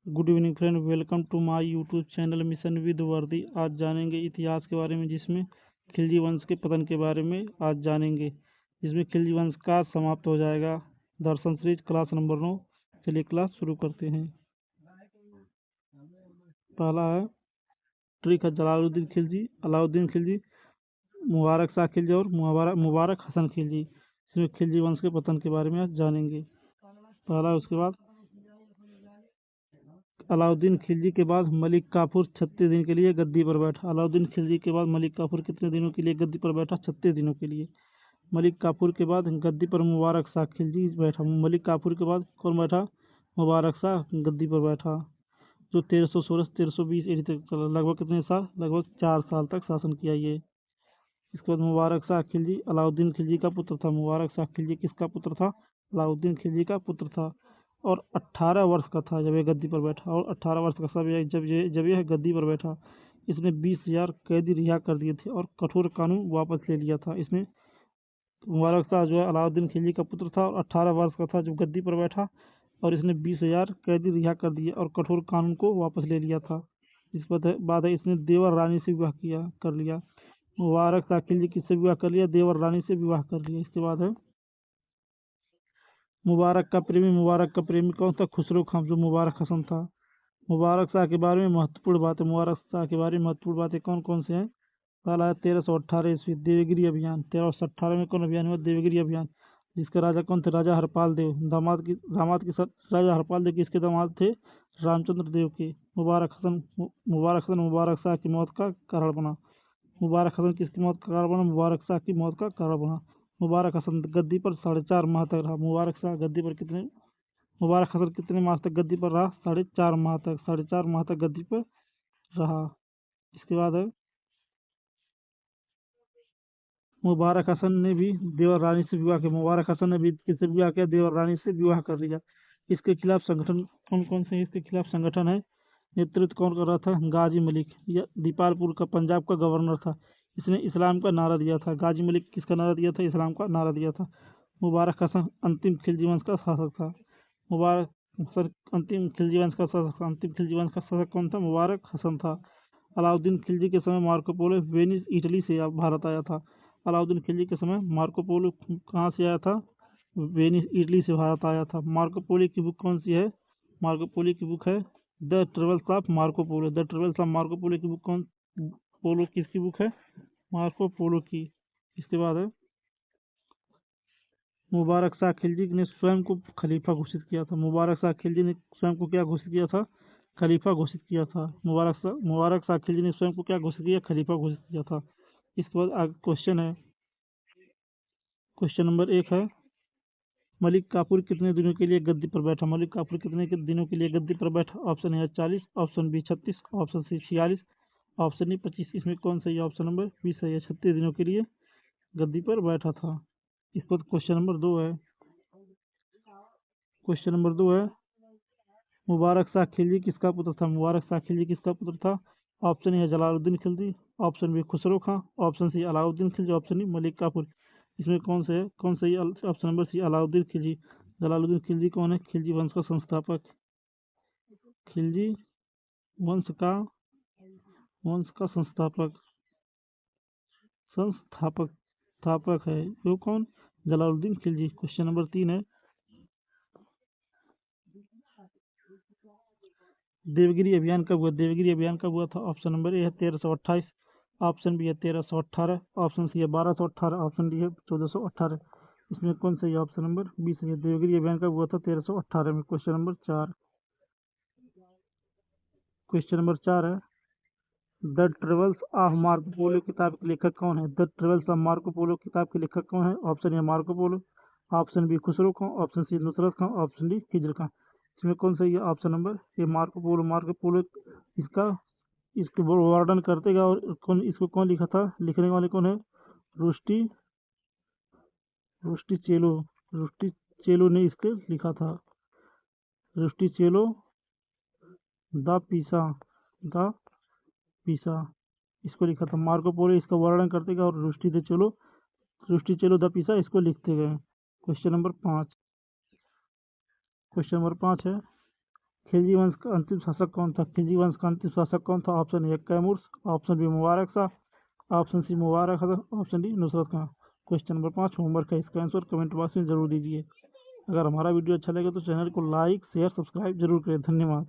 Good evening friend, welcome to my YouTube channel mission with वर्दी। आज जानेंगे इतिहास के बारे में, जिसमें खिलजी वंश के पतन के बारे में आज जानेंगे, जिसमें खिलजी वंश का समाप्त हो जाएगा। दर्शन सीरीज क्लास नंबर 9। चलिए क्लास शुरू करते हैं। पहला है ट्रिक है जलालुद्दीन खिलजी, अलाउद्दीन खिलजी, मुबारक शाह खिलजी और मुबारक हसन खिलजी। इसमें खिलजी वंश के पतन के बारे में आज जानेंगे। पहला, उसके बाद अलाउद्दीन खिलजी के बाद मलिक काफूर 36 दिन के लिए गद्दी पर बैठा। अलाउद्दीन खिलजी के बाद मलिक काफूर कितने दिनों के लिए गद्दी पर बैठा? 36 दिनों के लिए। मलिक काफूर के बाद गद्दी पर मुबारक शाह खिलजी बैठा। मलिक काफूर के बाद कौन बैठा? मुबारक शाह गद्दी पर बैठा, जो 1316 से 1320 ईस्वी तक चला। लगभग कितने साल? लगभग 4 साल तक शासन किया ये। इसके बाद मुबारक शाह खिलजी अलाउद्दीन खिलजी का पुत्र था। मुबारक शाह खिलजी किसका पुत्र था? अलाउद्दीन खिलजी का पुत्र था, और 18 वर्ष का था जब ये गद्दी पर बैठा। और 18 वर्ष का जब यह गद्दी पर बैठा, इसने 20,000 कैदी रिहा कर दिए थे और कठोर कानून वापस ले लिया था। इसमें मुबारक शाह जो है अलाउद्दीन खिलजी का पुत्र था और 18 वर्ष का था जब गद्दी पर बैठा, और इसने 20,000 कैदी रिहा कर दिए और कठोर कानून को वापस ले लिया था। इस बाद है इसने देवर रानी से विवाह कर लिया। मुबारक शाह खिलजी किससे विवाह कर लिया? देवर रानी से विवाह कर लिया। इसके बाद है मुबारक का प्रेमी कौन था? खुसरो खां, जो मुबारक हसन था। मुबारक शाह के बारे में महत्वपूर्ण बातें। मुबारक शाह के बारे में महत्वपूर्ण बातें कौन कौन से हैं? पहला है 1318 ईस्वी देवगिरी अभियान। 1318 में कौन अभियान हुआ? देवगिरी अभियान। जिसके राजा कौन थे? राजा हरपाल देव। दामाद के साथ राजा हरपाल देव किसके दामाद थे? रामचंद्र देव के। मुबारक शाह की मौत का कारण बना। मुबारक हसन किसकी मौत का कारण बना? मुबारक शाह की मौत का कारण बना। मुबारक हसन गद्दी पर 4.5 माह तक रहा। मुबारक शाह गद्दी पर मुबारक हसन कितने माह तक गद्दी पर रहा? 4.5 माह तक। 4.5 माह तक गद्दी पर रहा। इसके बाद है मुबारक हसन ने भी देवर रानी से विवाह किया। मुबारक हसन ने भी किससे विवाह किया? देवर रानी से विवाह कर लिया। इसके खिलाफ संगठन कौन कौन से? इसके खिलाफ संगठन है। नेतृत्व कौन कर रहा था? गाजी मलिक। यह दीपालपुर का पंजाब का गवर्नर था। इसने इस्लाम का नारा दिया था। गाजी मलिक किसका नारा दिया था? इस्लाम का नारा दिया था। मुबारक हसन अंतिम खिलजी वंश का शासक था। मुबारक हसन अंतिम खिलजी वंश का शासक। अंतिम खिलजी वंश का शासक कौन था? मुबारक हसन था। अलाउद्दीन खिलजी के समय मार्को पोलो वेनिस इटली से भारत आया था। अलाउद्दीन खिलजी के समय मार्को पोलो कहाँ से आया था? वेनिस इटली से भारत आया था। मार्को पोलो की बुक कौन सी है? मार्को पोलो की बुक है the travels of Marco polo. The travels of Marco पोलो की बुक किसकी बुक है? मार्को पोलो की। इसके बाद है मुबारक शाह खिलजी ने स्वयं को खलीफा घोषित किया था। मुबारक शाह खिलजी ने स्वयं को क्या घोषित किया था? खलीफा घोषित किया था। मुबारक शाह खिलजी ने स्वयं को क्या घोषित किया? खलीफा घोषित किया था। इसके बाद आगे क्वेश्चन है। क्वेश्चन नंबर 1 है मलिक काफूर कितने दिनों के लिए गद्दी पर बैठा? मलिक काफूर कितने दिनों के लिए गद्दी पर बैठा? ऑप्शन है 40, option B 36, option C 46, option D 25। इसमें कौन सही है? ऑप्शन नंबर बी सही है। 36 दिनों के लिए गद्दी पर बैठा था। इसके बाद क्वेश्चन नंबर 2 है। क्वेश्चन नंबर 2 है मुबारक शाह खिलजी किसका पुत्र था? मुबारक शाह खिलजी किसका पुत्र था? ऑप्शन ए है Jalaluddin Khilji, option B Khusro Khan, option C Alauddin Khilji, option D Malik Kafur. इसमें कौन से है? कौन सही? Option number C Alauddin Khilji. Jalaluddin Khilji कौन है? खिलजी वंश का संस्थापक। खिलजी वंश का संस्थापक स्थापक है वो कौन? जलालुद्दीन खिलजी। क्वेश्चन नंबर 3 है देवगिरी अभियान कब हुआ? देवगिरी अभियान कब हुआ था? ऑप्शन नंबर ए है 1328, ऑप्शन बी है 1318, ऑप्शन सी है 1218, ऑप्शन डी है 1418। इसमें कौन सही है? ऑप्शन नंबर बी सही है। देवगिरी अभियान कब हुआ था? 1318 में। Question number 4। क्वेश्चन नंबर 4 है the travels of Marco Polo किताब के लेखक कौन है? The travels of Marco Polo किताब के लेखक कौन है? Option A Marco Polo, option B Khusro Khan, option C Nusrat Khan, option D Khizr Khan. इसमें कौन सही है? Option number A Marco Polo. Marco Polo इसका इसके वर्णन करते गए। और इसको कौन लिखा था? लिखने वाले कौन है? रुस्टी रुस्टी चेलो। रुस्टी चेलो ने इसके लिखा था। रुस्टी चेलो द पीसा द पीसा इसको लिखा था। मार्को पोलो इसका वर्णन करते गए और रुस्टी चेलो द पीसा इसको लिखते गए। Question number 5। क्वेश्चन नंबर 5 है खिलजी वंश का अंतिम शासक कौन था? खिलजी वंश का अंतिम शासक कौन था? Option A Kaimur, option B Mubarak Shah, option C Mubarak Hasan, option D Nusrat Khan. Question number 5 homework है, इसका आंसर कमेंट बॉक्स में जरूर दीजिए। अगर हमारा वीडियो अच्छा लगे तो चैनल को लाइक शेयर सब्सक्राइब जरूर करें। धन्यवाद।